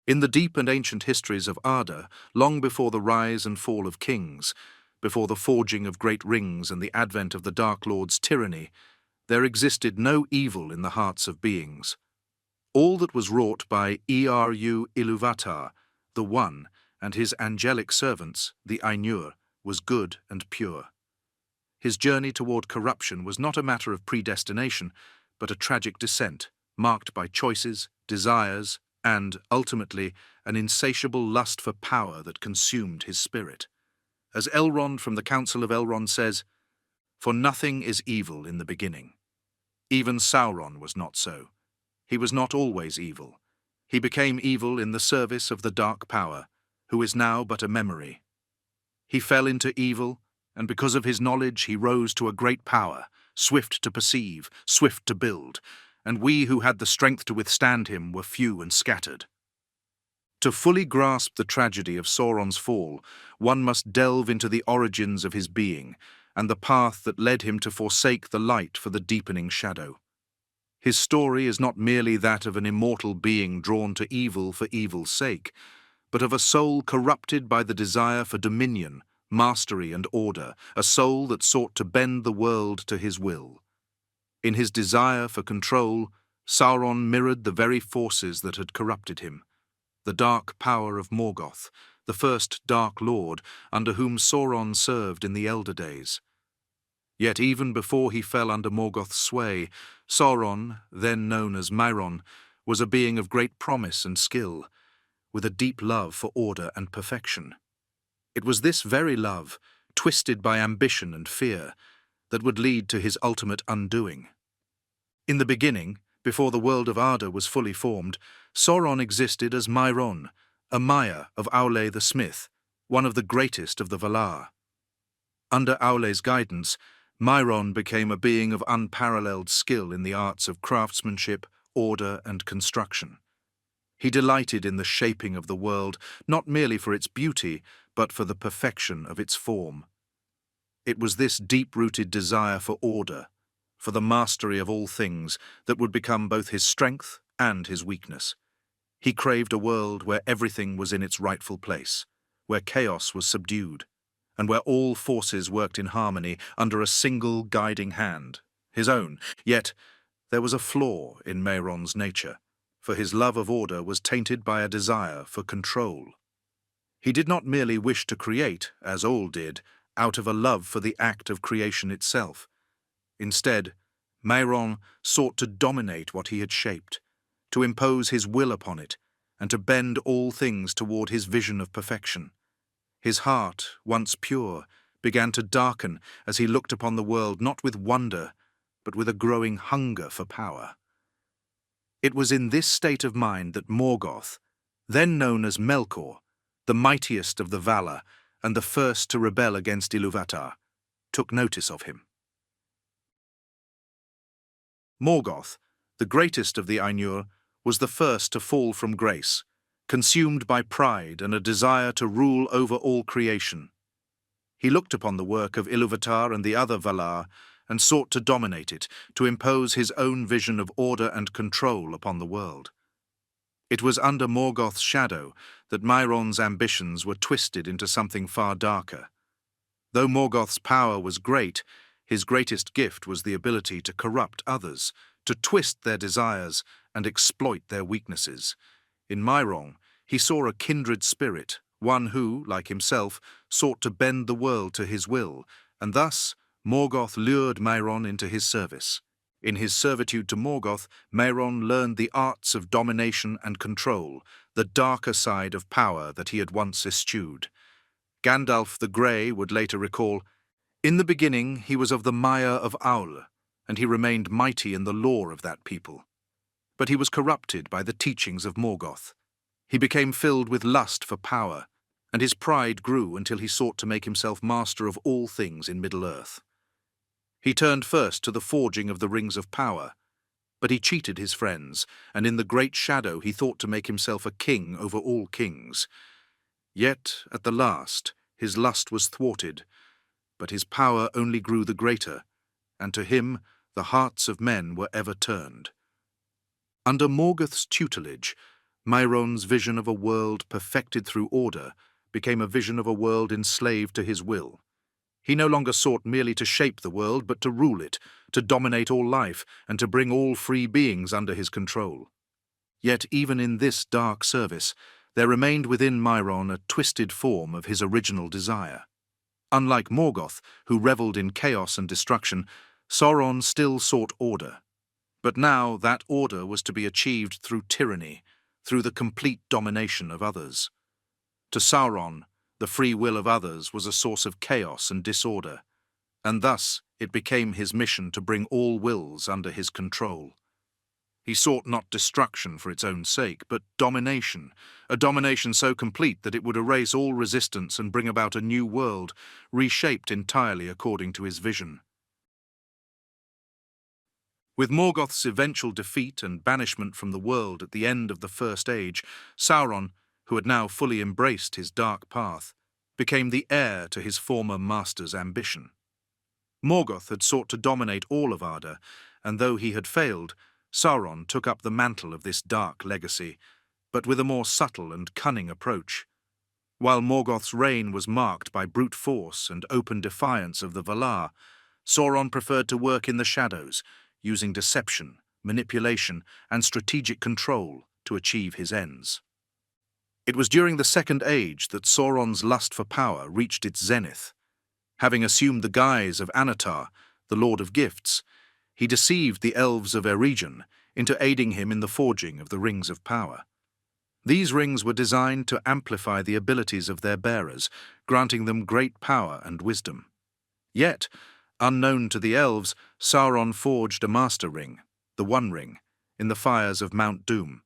In the deep and ancient histories of Arda, long before the rise and fall of kings, before the forging of great rings and the advent of the Dark Lord's tyranny, there existed no evil in the hearts of beings. All that was wrought by Eru Ilúvatar, the One, and his angelic servants, the Ainur, was good and pure. His journey toward corruption was not a matter of predestination, but a tragic descent, marked by choices, desires, and, ultimately, an insatiable lust for power that consumed his spirit. As Elrond from the Council of Elrond says, "For nothing is evil in the beginning." Even Sauron was not so. He was not always evil. He became evil in the service of the dark power, who is now but a memory. He fell into evil, and because of his knowledge he rose to a great power, swift to perceive, swift to build, and we who had the strength to withstand him were few and scattered. To fully grasp the tragedy of Sauron's fall, one must delve into the origins of his being and the path that led him to forsake the light for the deepening shadow. His story is not merely that of an immortal being drawn to evil for evil's sake, but of a soul corrupted by the desire for dominion, mastery, and order, a soul that sought to bend the world to his will. In his desire for control, Sauron mirrored the very forces that had corrupted him. The dark power of Morgoth, the first Dark Lord, under whom Sauron served in the Elder Days. Yet even before he fell under Morgoth's sway, Sauron, then known as Marion, was a being of great promise and skill, with a deep love for order and perfection. It was this very love, twisted by ambition and fear, that would lead to his ultimate undoing. In the beginning, before the world of Arda was fully formed, Sauron existed as Marion, a Maya of Aule the Smith, one of the greatest of the Valar. Under Aule's guidance, Marion became a being of unparalleled skill in the arts of craftsmanship, order, and construction. He delighted in the shaping of the world, not merely for its beauty, but for the perfection of its form. It was this deep-rooted desire for order, for the mastery of all things, that would become both his strength and his weakness. He craved a world where everything was in its rightful place, where chaos was subdued, and where all forces worked in harmony under a single guiding hand, his own. Yet there was a flaw in Mehron's nature, for his love of order was tainted by a desire for control. He did not merely wish to create, as all did, out of a love for the act of creation itself. Instead, Marion sought to dominate what he had shaped, to impose his will upon it, and to bend all things toward his vision of perfection. His heart, once pure, began to darken as he looked upon the world not with wonder, but with a growing hunger for power. It was in this state of mind that Morgoth, then known as Melkor, the mightiest of the Valar and the first to rebel against Ilúvatar, took notice of him. Morgoth, the greatest of the Ainur, was the first to fall from grace, consumed by pride and a desire to rule over all creation. He looked upon the work of Ilúvatar and the other Valar and sought to dominate it, to impose his own vision of order and control upon the world. It was under Morgoth's shadow that Mehron's ambitions were twisted into something far darker. Though Morgoth's power was great, his greatest gift was the ability to corrupt others, to twist their desires and exploit their weaknesses. In Marion, he saw a kindred spirit, one who, like himself, sought to bend the world to his will, and thus Morgoth lured Marion into his service. In his servitude to Morgoth, Marion learned the arts of domination and control, the darker side of power that he had once eschewed. Gandalf the Grey would later recall, "In the beginning he was of the Maya of Aule, and he remained mighty in the lore of that people. But he was corrupted by the teachings of Morgoth. He became filled with lust for power, and his pride grew until he sought to make himself master of all things in Middle-earth. He turned first to the forging of the rings of power, but he cheated his friends, and in the great shadow he thought to make himself a king over all kings. Yet, at the last, his lust was thwarted, but his power only grew the greater, and to him the hearts of men were ever turned. Under Morgoth's tutelage, Marion's vision of a world perfected through order became a vision of a world enslaved to his will. He no longer sought merely to shape the world, but to rule it, to dominate all life, and to bring all free beings under his control. Yet even in this dark service, there remained within Marion a twisted form of his original desire. Unlike Morgoth, who revelled in chaos and destruction, Sauron still sought order. But now that order was to be achieved through tyranny, through the complete domination of others. To Sauron, the free will of others was a source of chaos and disorder, and thus it became his mission to bring all wills under his control. He sought not destruction for its own sake, but domination, a domination so complete that it would erase all resistance and bring about a new world, reshaped entirely according to his vision. With Morgoth's eventual defeat and banishment from the world at the end of the First Age, Sauron, who had now fully embraced his dark path, became the heir to his former master's ambition. Morgoth had sought to dominate all of Arda, and though he had failed, Sauron took up the mantle of this dark legacy, but with a more subtle and cunning approach. While Morgoth's reign was marked by brute force and open defiance of the Valar, Sauron preferred to work in the shadows, using deception, manipulation, and strategic control to achieve his ends. It was during the Second Age that Sauron's lust for power reached its zenith. Having assumed the guise of Anatar, the Lord of Gifts, he deceived the elves of Eregion into aiding him in the forging of the Rings of Power. These rings were designed to amplify the abilities of their bearers, granting them great power and wisdom. Yet, unknown to the elves, Sauron forged a master ring, the One Ring, in the fires of Mount Doom.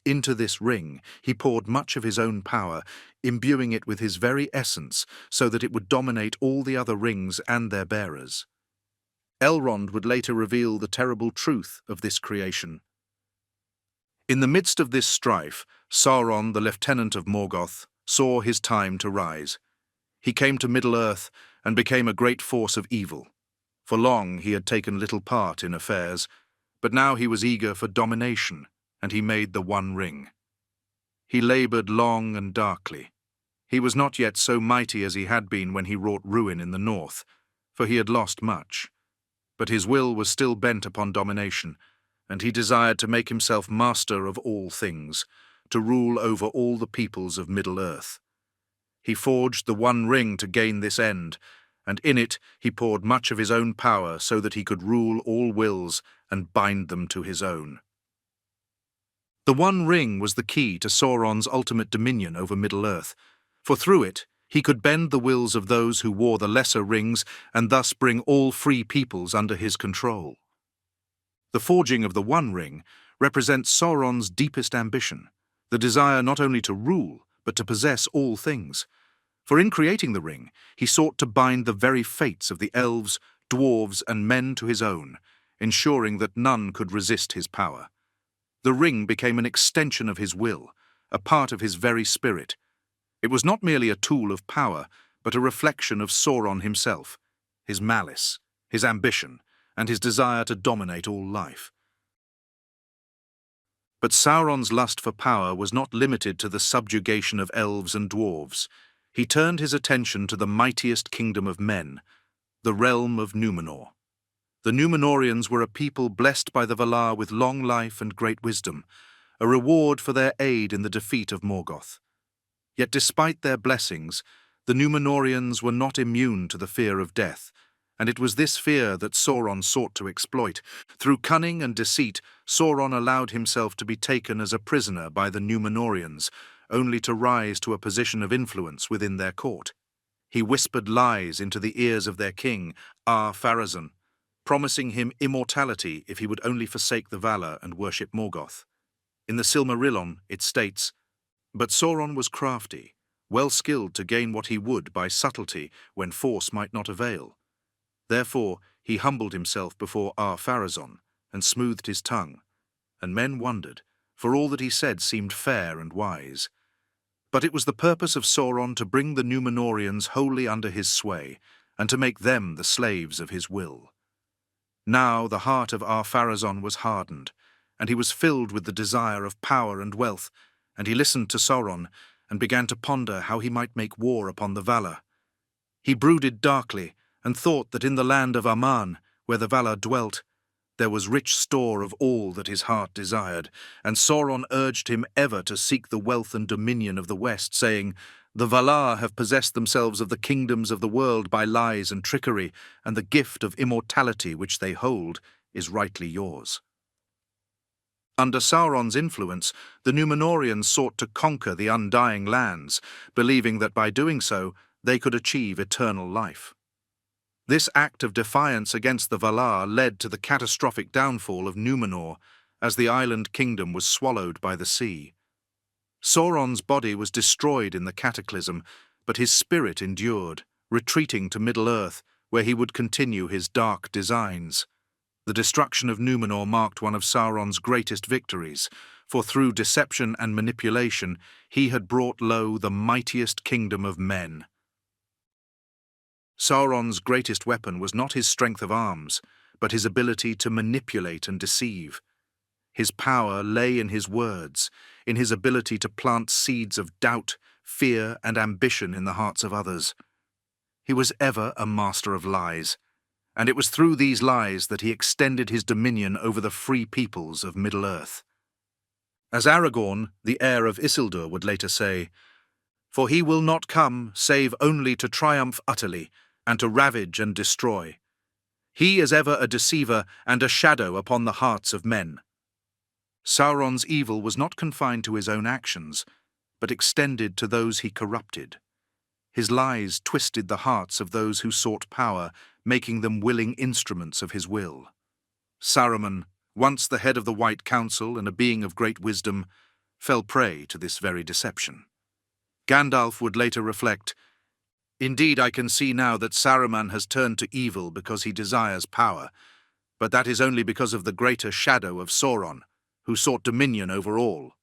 Into this ring he poured much of his own power, imbuing it with his very essence so that it would dominate all the other rings and their bearers. Elrond would later reveal the terrible truth of this creation. In the midst of this strife, Sauron, the lieutenant of Morgoth, saw his time to rise. He came to Middle-earth and became a great force of evil. For long he had taken little part in affairs, but now he was eager for domination, and he made the One Ring. He laboured long and darkly. He was not yet so mighty as he had been when he wrought ruin in the north, for he had lost much. But his will was still bent upon domination, and he desired to make himself master of all things, to rule over all the peoples of Middle-earth. He forged the One Ring to gain this end, and in it he poured much of his own power so that he could rule all wills and bind them to his own. The One Ring was the key to Sauron's ultimate dominion over Middle-earth, for through it he could bend the wills of those who wore the lesser rings and thus bring all free peoples under his control. The forging of the One Ring represents Sauron's deepest ambition, the desire not only to rule, but to possess all things. For in creating the ring, he sought to bind the very fates of the elves, dwarves, and men to his own, ensuring that none could resist his power. The ring became an extension of his will, a part of his very spirit. It was not merely a tool of power, but a reflection of Sauron himself, his malice, his ambition, and his desire to dominate all life. But Sauron's lust for power was not limited to the subjugation of elves and dwarves. He turned his attention to the mightiest kingdom of men, the realm of Numenor. The Númenóreans were a people blessed by the Valar with long life and great wisdom, a reward for their aid in the defeat of Morgoth. Yet despite their blessings, the Númenóreans were not immune to the fear of death, and it was this fear that Sauron sought to exploit. Through cunning and deceit, Sauron allowed himself to be taken as a prisoner by the Númenóreans, only to rise to a position of influence within their court. He whispered lies into the ears of their king, Ar-Pharazôn, promising him immortality if he would only forsake the Valar and worship Morgoth. In the Silmarillion, it states, "But Sauron was crafty, well skilled to gain what he would by subtlety when force might not avail. Therefore he humbled himself before Ar-Pharazôn and smoothed his tongue, and men wondered, for all that he said seemed fair and wise. But it was the purpose of Sauron to bring the Númenóreans wholly under his sway, and to make them the slaves of his will. Now the heart of Ar-Pharazôn was hardened, and he was filled with the desire of power and wealth, and he listened to Sauron and began to ponder how he might make war upon the Valar. He brooded darkly and thought that in the land of Aman, where the Valar dwelt, there was rich store of all that his heart desired, and Sauron urged him ever to seek the wealth and dominion of the West, saying, "The Valar have possessed themselves of the kingdoms of the world by lies and trickery, and the gift of immortality which they hold is rightly yours." Under Sauron's influence, the Númenóreans sought to conquer the undying lands, believing that by doing so they could achieve eternal life. This act of defiance against the Valar led to the catastrophic downfall of Numenor, as the island kingdom was swallowed by the sea. Sauron's body was destroyed in the cataclysm, but his spirit endured, retreating to Middle-earth, where he would continue his dark designs. The destruction of Numenor marked one of Sauron's greatest victories, for through deception and manipulation he had brought low the mightiest kingdom of men. Sauron's greatest weapon was not his strength of arms, but his ability to manipulate and deceive. His power lay in his words, in his ability to plant seeds of doubt, fear, and ambition in the hearts of others. He was ever a master of lies, and it was through these lies that he extended his dominion over the free peoples of Middle-earth. As Aragorn, the heir of Isildur, would later say, "For he will not come save only to triumph utterly, and to ravage and destroy. He is ever a deceiver and a shadow upon the hearts of men." Sauron's evil was not confined to his own actions, but extended to those he corrupted. His lies twisted the hearts of those who sought power, making them willing instruments of his will. Saruman, once the head of the White Council and a being of great wisdom, fell prey to this very deception. Gandalf would later reflect, "Indeed, I can see now that Saruman has turned to evil because he desires power, but that is only because of the greater shadow of Sauron, who sought dominion over all."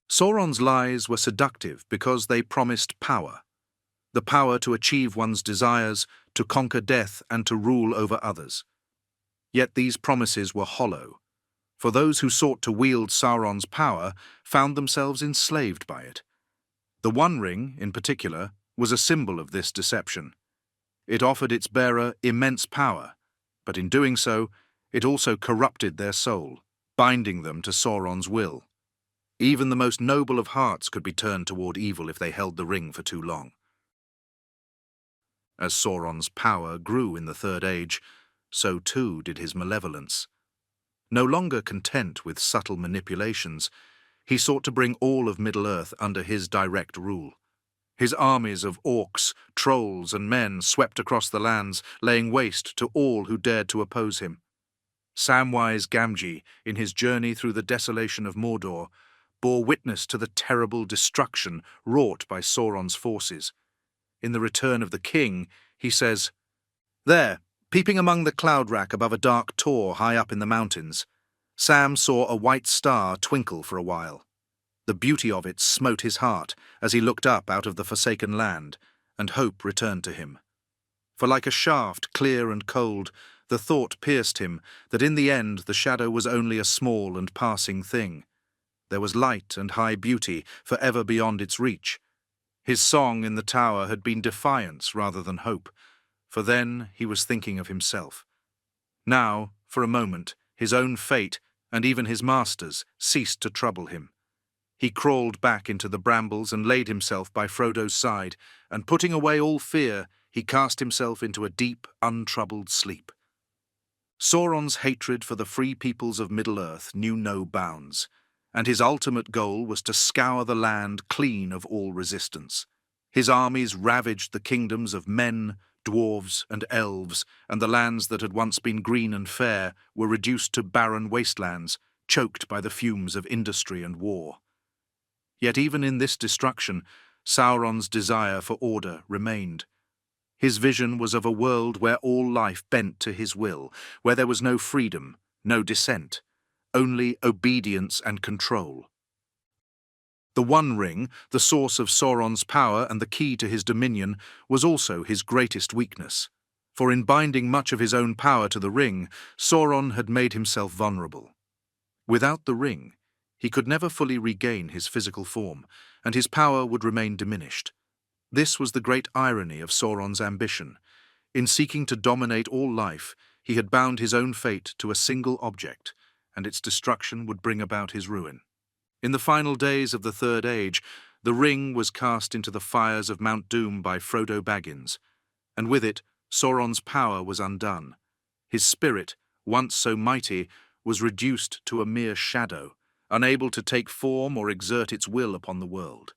Sauron's lies were seductive because they promised power, the power to achieve one's desires, to conquer death, and to rule over others. Yet these promises were hollow, for those who sought to wield Sauron's power found themselves enslaved by it. The One Ring, in particular, was a symbol of this deception. It offered its bearer immense power, but in doing so, it also corrupted their soul, binding them to Sauron's will. Even the most noble of hearts could be turned toward evil if they held the ring for too long. As Sauron's power grew in the Third Age, so too did his malevolence. No longer content with subtle manipulations, he sought to bring all of Middle-earth under his direct rule. His armies of orcs, trolls, and men swept across the lands, laying waste to all who dared to oppose him. Samwise Gamgee, in his journey through the desolation of Mordor, bore witness to the terrible destruction wrought by Sauron's forces. In The Return of the King, he says, "There, peeping among the cloud rack above a dark tor high up in the mountains, Sam saw a white star twinkle for a while. The beauty of it smote his heart as he looked up out of the forsaken land, and hope returned to him. For like a shaft, clear and cold, the thought pierced him that in the end the shadow was only a small and passing thing. There was light and high beauty forever beyond its reach. His song in the tower had been defiance rather than hope, for then he was thinking of himself. Now, for a moment, his own fate, and even his master's, ceased to trouble him. He crawled back into the brambles and laid himself by Frodo's side, and putting away all fear, he cast himself into a deep, untroubled sleep. Sauron's hatred for the free peoples of Middle-earth knew no bounds, and his ultimate goal was to scour the land clean of all resistance. His armies ravaged the kingdoms of men, dwarves, and elves, and the lands that had once been green and fair were reduced to barren wastelands, choked by the fumes of industry and war. Yet even in this destruction, Sauron's desire for order remained. His vision was of a world where all life bent to his will, where there was no freedom, no dissent, only obedience and control. The One Ring, the source of Sauron's power and the key to his dominion, was also his greatest weakness, for in binding much of his own power to the ring, Sauron had made himself vulnerable. Without the ring, He could never fully regain his physical form, and his power would remain diminished. This was the great irony of Sauron's ambition. In seeking to dominate all life, he had bound his own fate to a single object, and its destruction would bring about his ruin. In the final days of the Third Age, the ring was cast into the fires of Mount Doom by Frodo Baggins, and with it, Sauron's power was undone. His spirit, once so mighty, was reduced to a mere shadow, unable to take form or exert its will upon the world.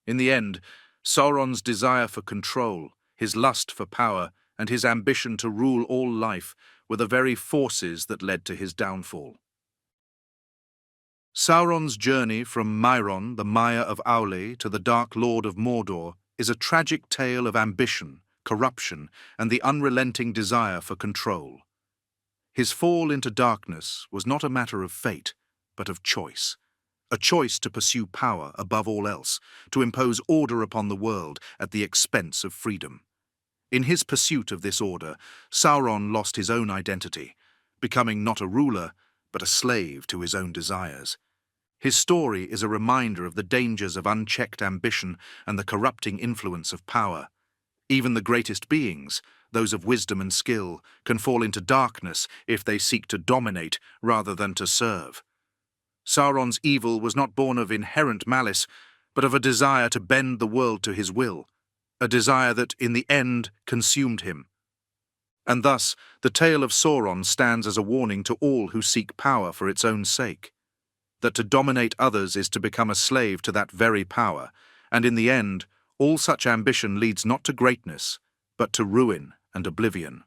In the end, Sauron's desire for control, his lust for power, and his ambition to rule all life were the very forces that led to his downfall. Sauron's journey from Marion, the Mire of Aule, to the Dark Lord of Mordor is a tragic tale of ambition, corruption, and the unrelenting desire for control. His fall into darkness was not a matter of fate, but of choice. A choice to pursue power above all else, to impose order upon the world at the expense of freedom. In his pursuit of this order, Sauron lost his own identity, becoming not a ruler, but a slave to his own desires. His story is a reminder of the dangers of unchecked ambition and the corrupting influence of power. Even the greatest beings, those of wisdom and skill, can fall into darkness if they seek to dominate rather than to serve. Sauron's evil was not born of inherent malice, but of a desire to bend the world to his will, a desire that, in the end, consumed him. And thus, the tale of Sauron stands as a warning to all who seek power for its own sake, that to dominate others is to become a slave to that very power, and in the end, all such ambition leads not to greatness, but to ruin and oblivion.